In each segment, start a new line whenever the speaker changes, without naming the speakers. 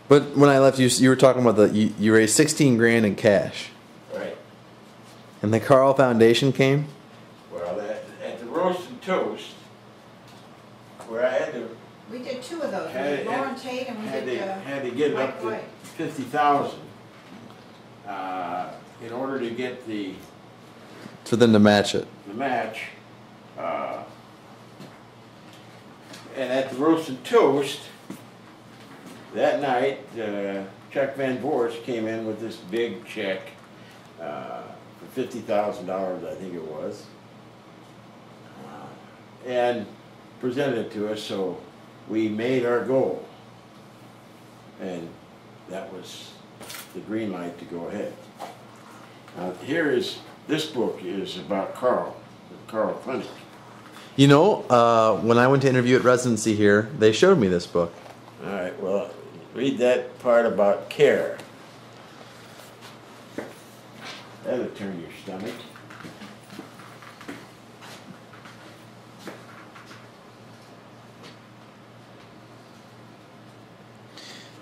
But when I left, you were talking about you raised 16 grand in cash.
Right.
And the Carl Foundation came?
Well, at the Roast and Toast, where I had to
We did two of those. We did Lauren Tate and we
had to get up to 50,000 in order to get the
For them to match it.
match. And at the Roast and Toast, that night, Chuck Van Voorst came in with this big check for $50,000, I think it was, and presented it to us, so we made our goal. And that was the green light to go ahead. Now, this book is about Carl Clinic.
You know, when I went to interview at residency here, they showed me this book.
All right, well, read that part about care. That'll turn your stomach.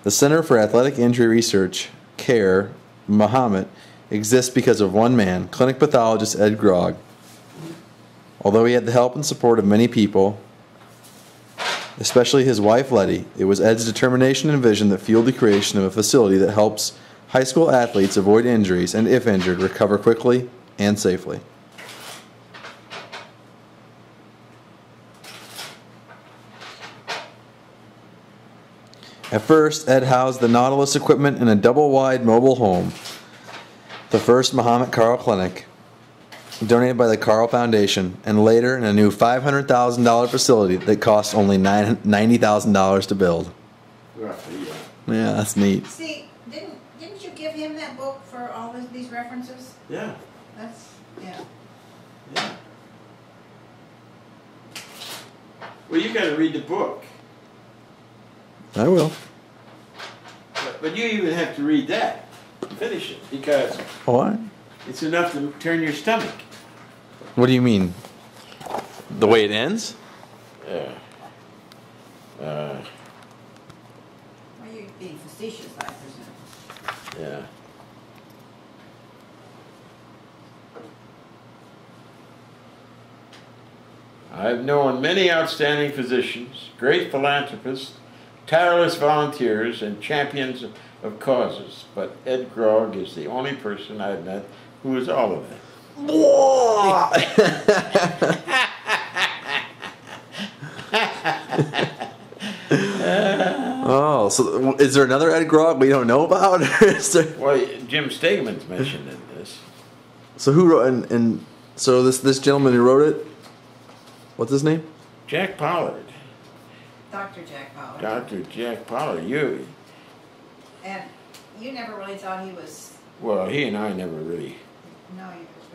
The Center for Athletic Injury Research, CARE, Mahomet, exists because of one man, clinic pathologist Ed Grog. Although he had the help and support of many people, especially his wife Letty, it was Ed's determination and vision that fueled the creation of a facility that helps high school athletes avoid injuries and, if injured, recover quickly and safely. At first, Ed housed the Nautilus equipment in a double-wide mobile home, the first Mahomet Carl Clinic, donated by the Carl Foundation, and later in a new $500,000 facility that cost only $90,000 to build.
Roughly, yeah.
Yeah, that's neat.
See, didn't you give him that book for all these references?
Yeah.
Yeah.
Yeah. Well, you got to read the book.
I will.
But you even have to read that to finish it, because
What?
it's enough to turn your stomach.
What do you mean? The way it ends?
Yeah.
Well, you're being facetious, I presume.
Yeah. I've known many outstanding physicians, great philanthropists, tireless volunteers, and champions of causes, but Ed Grog is the only person I've met who is all of them.
Oh, so is there another Ed Grog we don't know about?
Well, Jim Stegeman's mentioned in this.
So who wrote and so this gentleman who wrote it? What's his name?
Jack Pollard.
Dr. Jack Pollard.
Dr. Jack Pollard.
And you never really thought he was,
Well, he and I never really.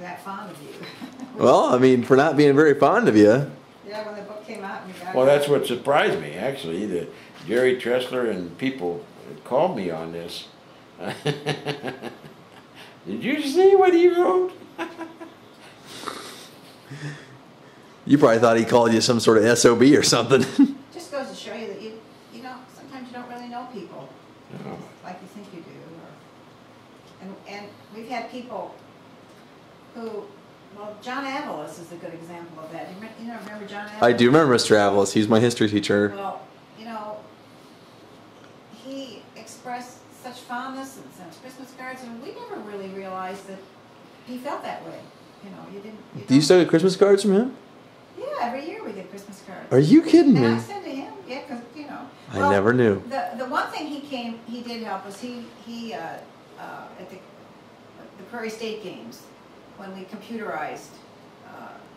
that fond of you.
Well, I mean, for not being very fond of you.
Yeah, when the book came out and you got
Well, that's what surprised me, actually. That Jerry Tressler and people called me on this. Did you see what he wrote?
You probably thought he called you some sort of SOB or something.
Just goes to show you that you know, sometimes you don't really know people
No.
like you think you do. And we've had people who, well, John Avalos is a good example of that. You know, remember John Avalos?
I do remember Mr. Avalos. He's my history teacher.
Well, you know, he expressed such fondness and sent Christmas cards, and we never really realized that he felt that way. You know, you didn't.
Do you still get Christmas cards from him?
Yeah, every year we get Christmas cards.
Are you kidding
And I
me?
send to him, yeah, because you know.
I never knew.
The one thing he did help us. He at the Prairie State games, when we computerized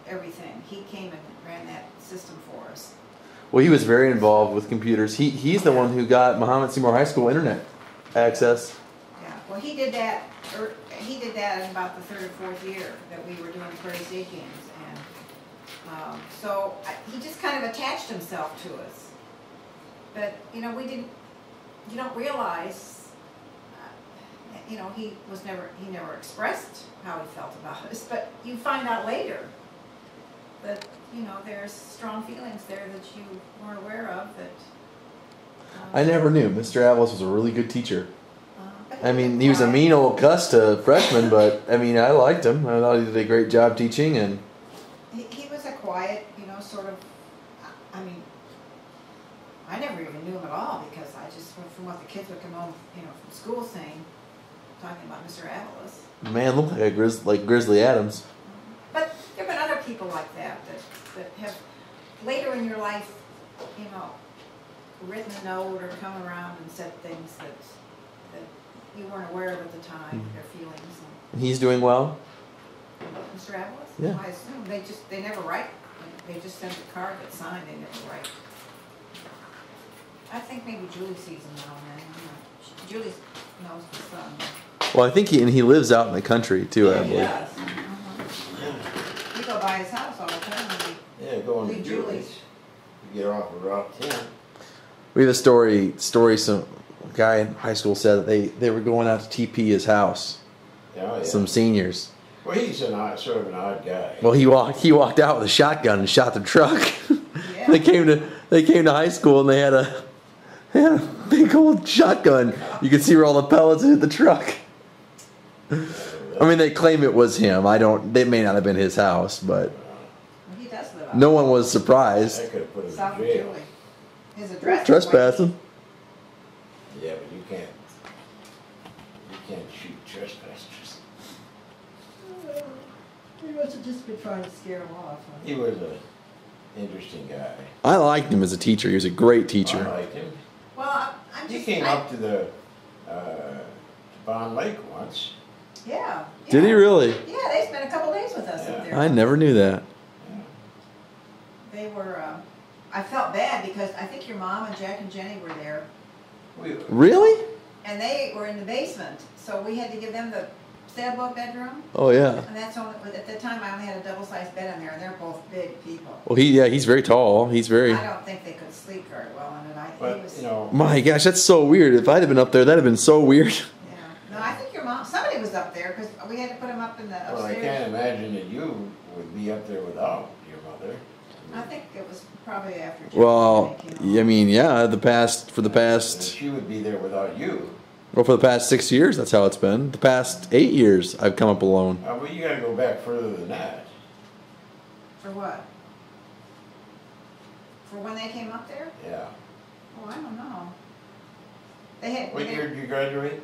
everything, he came and ran that system for us.
Well, he was very involved with computers. He's the one who got Muhammad Seymour High School internet access.
Yeah, well, he did that. He did that in about the third or fourth year that we were doing the Prairie State games, and so he just kind of attached himself to us. But you know, we didn't. You don't realize. You know, he never expressed how he felt about us, but you find out later that, you know, there's strong feelings there that you weren't aware of, that
I never knew. Mr. Avalos was a really good teacher.
But
I mean, he was a mean old cuss to freshmen, but I mean, I liked him. I thought he did a great job teaching, and
He was a quiet, sort of, I mean, I never even knew him at all because I just, from what the kids would come home, from school saying, talking about Mr. Avalos.
man, looked like like Grizzly Adams.
But there have been other people like that have later in your life, written a note or come around and said things that you weren't aware of at the time, their feelings.
And he's doing well.
Mr. Avalos?
Yeah.
I assume they never write. They just send a card that's signed. They never write. I think maybe Julie sees him now and then. Julie knows the son.
Well, I think he lives out in the country too. I believe.
Yes. We go by his house all the time.
Yeah, going to
Leave
Julie's. You get off of Route 10.
We have a story. Some guy in high school said that they were going out to TP his house.
Oh, yeah.
Some seniors.
Well, he's sort of an odd guy.
Well, he walked out with a shotgun and shot the truck.
Yeah.
They came to high school and they had a big old shotgun. You could see where all the pellets hit the truck. I mean, they claim it was him. They may not have been his house, but
He does live out
no one was surprised.
I could have put him
south
in
of
jail.
Julie. His address. is
Trespassing.
Yeah, but you can't shoot trespassers.
He must have just been trying to scare him off.
He was an interesting guy.
I liked him as a teacher. He was a great
I
teacher.
liked him.
Well, I'm just.
He came up to the Bond Lake once.
Yeah.
Did he really?
Yeah, they spent a couple days with us
Yeah.
up there.
I never knew that.
They were. I felt bad because I think your mom and Jack and Jenny were there,
Really?
and they were in the basement, so we had to give them the sailboat bedroom.
Oh yeah.
And that's only at the time I only had a double-sized bed in there, and they're both big people.
Well, he's very tall. He's very.
I don't think they could sleep very well in it. He
But,
was.
My gosh, that's so weird. If I'd have been up there, that'd have been so weird.
Yeah. No, I think your mom. Somebody was up there because we had to put him up in the upstairs.
Well, I can't imagine that you would be up there without your mother.
I think it was probably after. Jack
Well,
and Jenny came home.
I mean, yeah, the past
And she would be there without you.
for the past 6 years, that's how it's been. The past 8 years, I've come up alone.
Well, you gotta go back further than that.
For what? For when they came up there?
Yeah.
Oh, I don't know. They had.
What year did you graduate?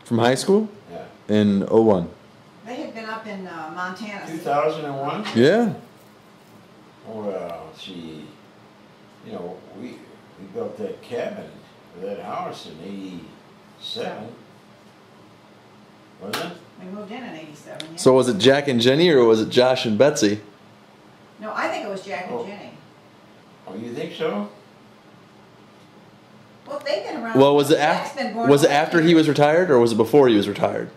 From high school
Yeah.
in '01.
They had been up in Montana.
2001?
Yeah.
Well, we built that cabin, or that house in '87. Was it?
We moved in '87. Yeah.
So was it Jack and Jenny or was it Josh and Betsy?
No, I think it was Jack and
Oh.
Jenny.
Oh, you think so?
Well, they've been around.
Well, was it
Jack's been born
was it
last
after
year.
he was retired or was it before he was retired?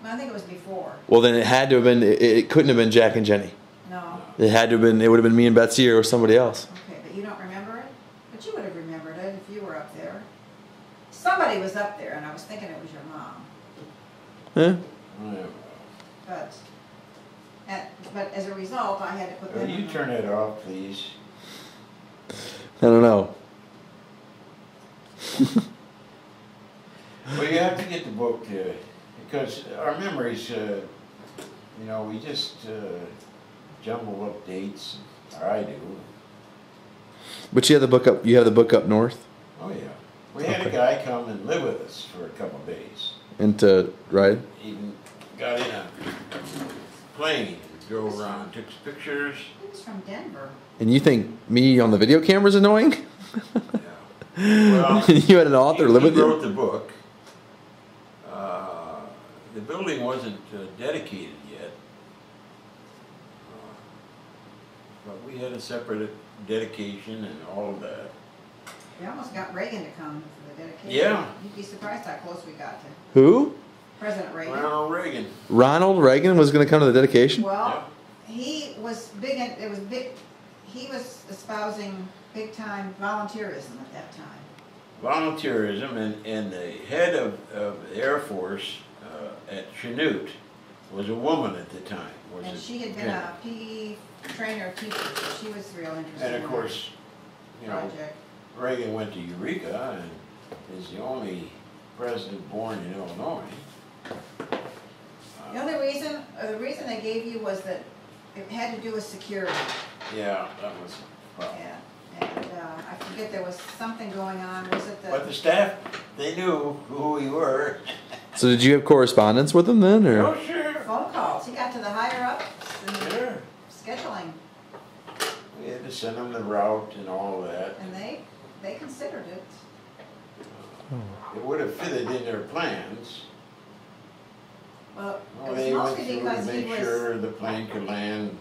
I think it was before.
Well, then it had to have been. It couldn't have been Jack and Jenny.
No.
It had to have been. It would have been me and Betsy or somebody else.
Okay, but you don't remember it? But you would have remembered it if you were up there. Somebody was up there, and I was thinking it was your mom.
Yeah.
Yeah.
But as a result, I had to put them.
Will you
in
turn it off, please?
I don't know.
Well, you have to get the book because our memories, we just jumble up dates, or I do.
But you have the book up. You have the book up north.
Oh, yeah. We had
Okay.
a guy come and live with us for a couple of days.
Into right.
Even got in a plane, drove around, took some pictures.
He was from Denver.
And you think me on the video camera is annoying?
Well,
You had an author live with
he
you.
wrote the book. The building wasn't dedicated yet, but we had a separate dedication and all of that.
We almost got Reagan to come for the dedication.
Yeah.
You'd be surprised how close we got to
Who?
President Reagan.
Ronald Reagan.
Ronald Reagan was going to come to the dedication.
Well, he was big. It was big. He was espousing big time volunteerism at that time.
Volunteerism, and the head of the Air Force at Chanute was a woman at the time.
And she had been a PE trainer teacher, so she was real interested
And of
in
course,
the project.
Reagan went to Eureka, and is the only president born in Illinois.
The only reason, or the reason they gave you was that it had to do with security.
Yeah, that was a problem.
Yeah, and I forget, there was something going on, was it
But
the,
the staff, they knew who we were.
So did you have correspondence with him then, or?
Oh, sure.
phone calls, he got to the higher ups and
Sure.
scheduling,
We had to send them the route and all that.
and they considered it.
It would have fitted in their plans.
Well,
Well,
it
they
was
went
mostly
through to
because he
make
was,
sure the plane could land.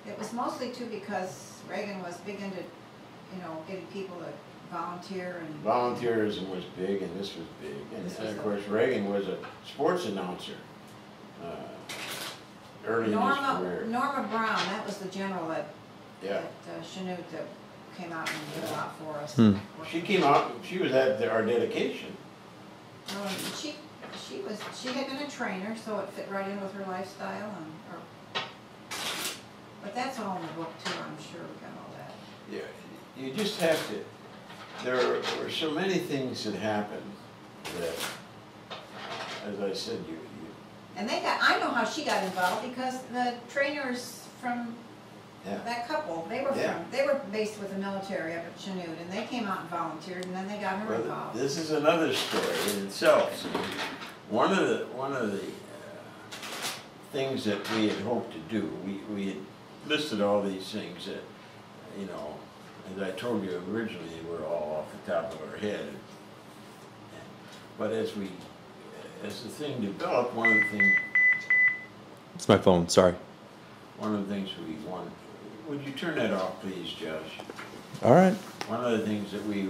it was mostly too because Reagan was big into, you know, getting people to volunteer and.
Volunteerism was big and this was big.
This
And
was
of course, Reagan was a sports announcer early in his career.
Norma Brown, that was the general at
Yeah.
Chanute that came out and did a lot for us.
Hmm.
She came out, she was at our dedication.
Well, she had been a trainer, so it fit right in with her lifestyle but that's all in the book too, I'm sure we got all that.
Yeah, you just have to, there were so many things that happened that, as I said, you
And I know how she got involved because the trainers from
yeah.
that couple, they were based with the military up at Chanute, and they came out and volunteered, and then they got her
Well,
involved.
this is another story in itself. So one of the things that we had hoped to do, we had listed all these things that, you know, as I told you originally, they were all off the top of our head. But as the thing developed, one of the things
It's my phone, sorry.
we wanted, would you turn that off, please, Josh?
All right.
One of the things that we